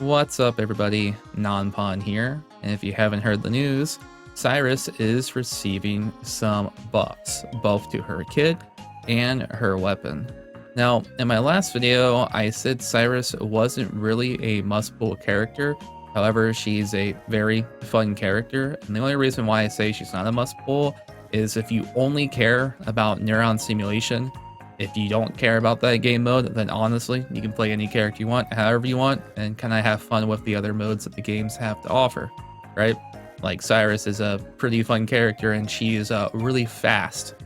What's up, everybody? Nonpon here, and if you haven't heard the news, Siris is receiving some buffs, both to her kit and her weapon. Now, in my last video, I said Siris wasn't really a must-pull character. However, she's a very fun character, and the only reason why I say she's not a must-pull is if you only care about neuron simulation. If you don't care about that game mode, then honestly, you can play any character you want, however you want, and kind of have fun with the other modes that the games have to offer, right? Like Siris is a pretty fun character, and she is really fast.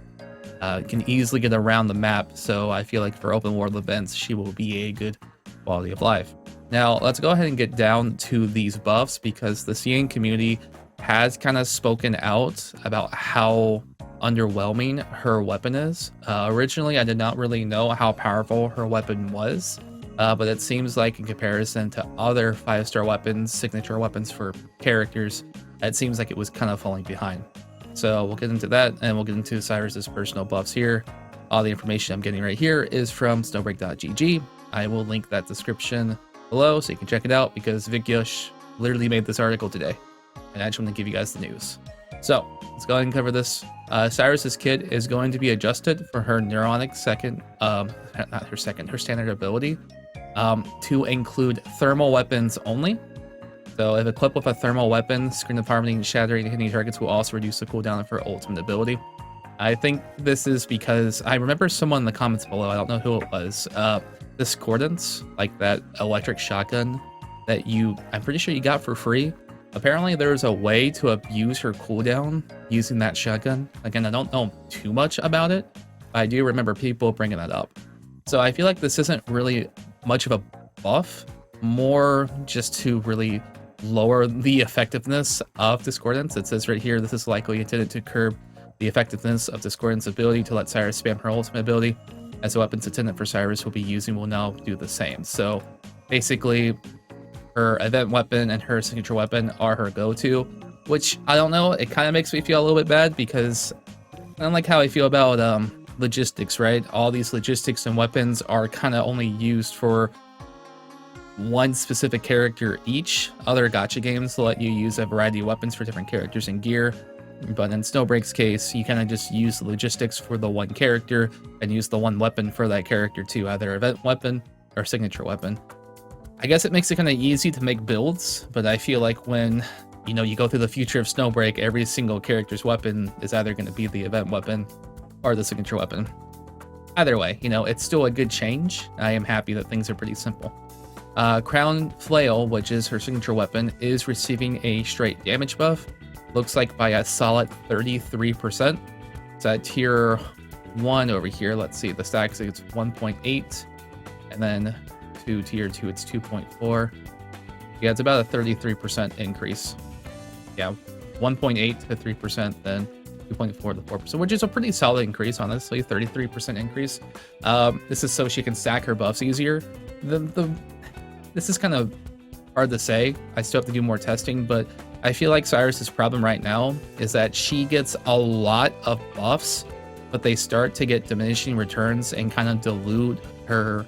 Can easily get around the map, so I feel like for open world events, she will be a good quality of life. Now, let's go ahead and get down to these buffs, because the CN community has kind of spoken out about how underwhelming her weapon is. Originally, I did not really know how powerful her weapon was, but it seems like in comparison to other 5-star weapons, signature weapons for characters, it seems like it was kind of falling behind. So we'll get into that, and we'll get into Siris's personal buffs here. All the information I'm getting right here is from snowbreak.gg. I will link that description below so you can check it out, because Vicyush literally made this article today, and I just want to give you guys the news. So let's go ahead and cover this. Siris's kit is going to be adjusted for her neuronic her standard ability to include thermal weapons only. So if equipped with a thermal weapon, screen of harmony, shattering, and hitting targets will also reduce the cooldown of her ultimate ability. I think this is because I remember someone in the comments below, I don't know who it was, Discordance, like that electric shotgun that I'm pretty sure you got for free. Apparently there's a way to abuse her cooldown using that shotgun. Again, I don't know too much about it, but I do remember people bringing that up. So I feel like this isn't really much of a buff, more just to really lower the effectiveness of Discordance. It says right here, this is likely intended to curb the effectiveness of Discordance's ability to let Siris spam her ultimate ability, as the weapons intended for Siris will be using will now do the same. So basically, her event weapon and her signature weapon are her go-to, which I don't know, it kind of makes me feel a little bit bad, because I don't like how I feel about logistics, right? All these logistics and weapons are kind of only used for one specific character each. Other gacha games will let you use a variety of weapons for different characters and gear, but in Snowbreak's case, you kind of just use the logistics for the one character and use the one weapon for that character too, either event weapon or signature weapon. I guess it makes it kind of easy to make builds, but I feel like when, you go through the future of Snowbreak, every single character's weapon is either going to be the event weapon or the signature weapon. Either way, it's still a good change. I am happy that things are pretty simple. Crown Flail, which is her signature weapon, is receiving a straight damage buff. Looks like by a solid 33%. It's at tier 1 over here. Let's see, the stacks, it's 1.8, and then tier 2 it's 2.4. Yeah, it's about a 33% increase. Yeah, 1.8 to 3%, then 2.4 to 4%, which is a pretty solid increase, honestly. 33% increase. This is so she can stack her buffs easier. This is kind of hard to say. I still have to do more testing, but I feel like Siris's problem right now is that she gets a lot of buffs, but they start to get diminishing returns and kind of dilute her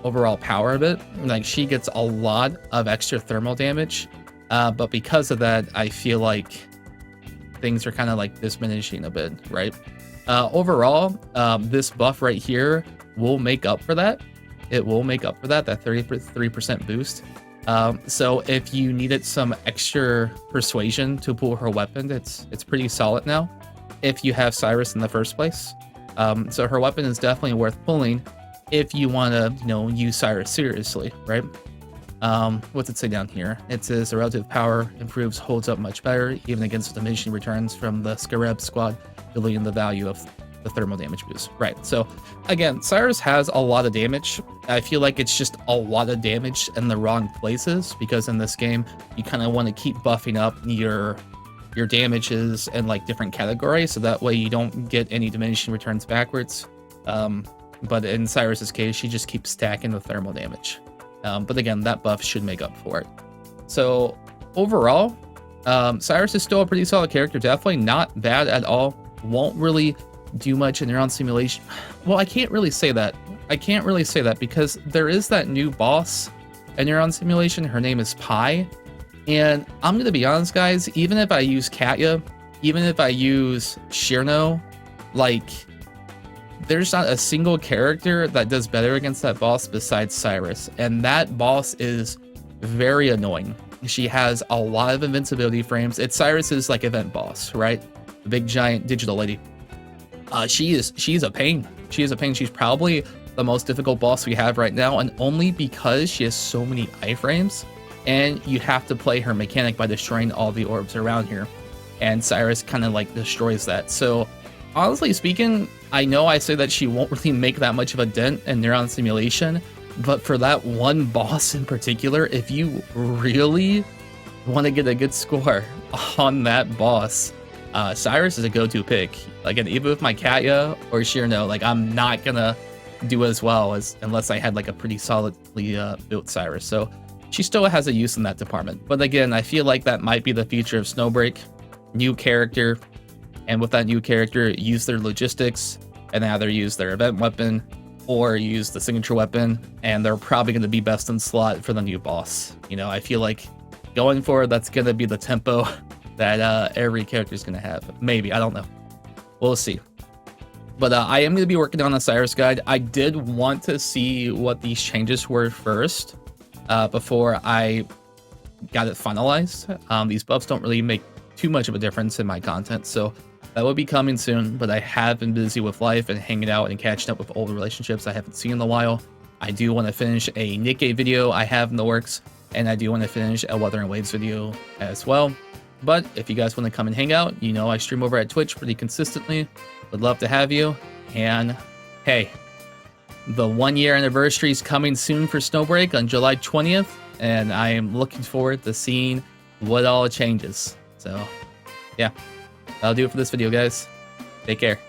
overall power a bit. Like, she gets a lot of extra thermal damage, but because of that, I feel like things are kind of like diminishing a bit, right? Overall, this buff right here will make up for that. It will make up for that 33% boost. So if you needed some extra persuasion to pull her weapon, it's pretty solid now if you have Siris in the first place. So her weapon is definitely worth pulling if you want to, use Siris seriously, right? What's it say down here? It says the relative power improves, holds up much better, even against the diminishing returns from the Scarab squad, deleting the value of the thermal damage boost. Right, so again, Siris has a lot of damage. I feel like it's just a lot of damage in the wrong places, because in this game, you kind of want to keep buffing up your damages in like different categories, so that way you don't get any diminishing returns backwards. But in Siris's case, she just keeps stacking the thermal damage. But again, that buff should make up for it. So overall, Siris is still a pretty solid character. Definitely not bad at all. Won't really do much in neuron simulation. Well, I can't really say that. because there is that new boss in Neuron Simulation. Her name is Pi. And I'm going to be honest, guys, even if I use Katya, even if I use Shirno, like, there's not a single character that does better against that boss besides Siris. And that boss is very annoying. She has a lot of invincibility frames. It's Siris's like event boss, right? The big giant digital lady. She's a pain. She is a pain. She's probably the most difficult boss we have right now, and only because she has so many iframes, and you have to play her mechanic by destroying all the orbs around here. And Siris kind of like destroys that. So honestly speaking, I know I say that she won't really make that much of a dent in Neuron Simulation, but for that one boss in particular, if you really want to get a good score on that boss, Siris is a go-to pick. Like, and even with my Katya or Shirno, like, I'm not gonna do as well as unless I had like a pretty solidly built Siris. So she still has a use in that department. But again, I feel like that might be the future of Snowbreak. New character, and with that new character, use their logistics and either use their event weapon or use the signature weapon, and they're probably going to be best in slot for the new boss. You know, I feel like going forward, that's going to be the tempo that every character is going to have. Maybe, I don't know. We'll see. But I am going to be working on the Siris guide. I did want to see what these changes were first before I got it finalized. These buffs don't really make too much of a difference in my content, so that will be coming soon. But I have been busy with life and hanging out and catching up with old relationships I haven't seen in a while. I do want to finish a Nikkei video I have in the works, and I do want to finish a Weather and Waves video as well. But if you guys want to come and hang out, you know I stream over at Twitch pretty consistently. Would love to have you. And hey, the 1 year anniversary is coming soon for Snowbreak on July 20th, and I am looking forward to seeing what all changes. So yeah, that'll do it for this video, guys. Take care.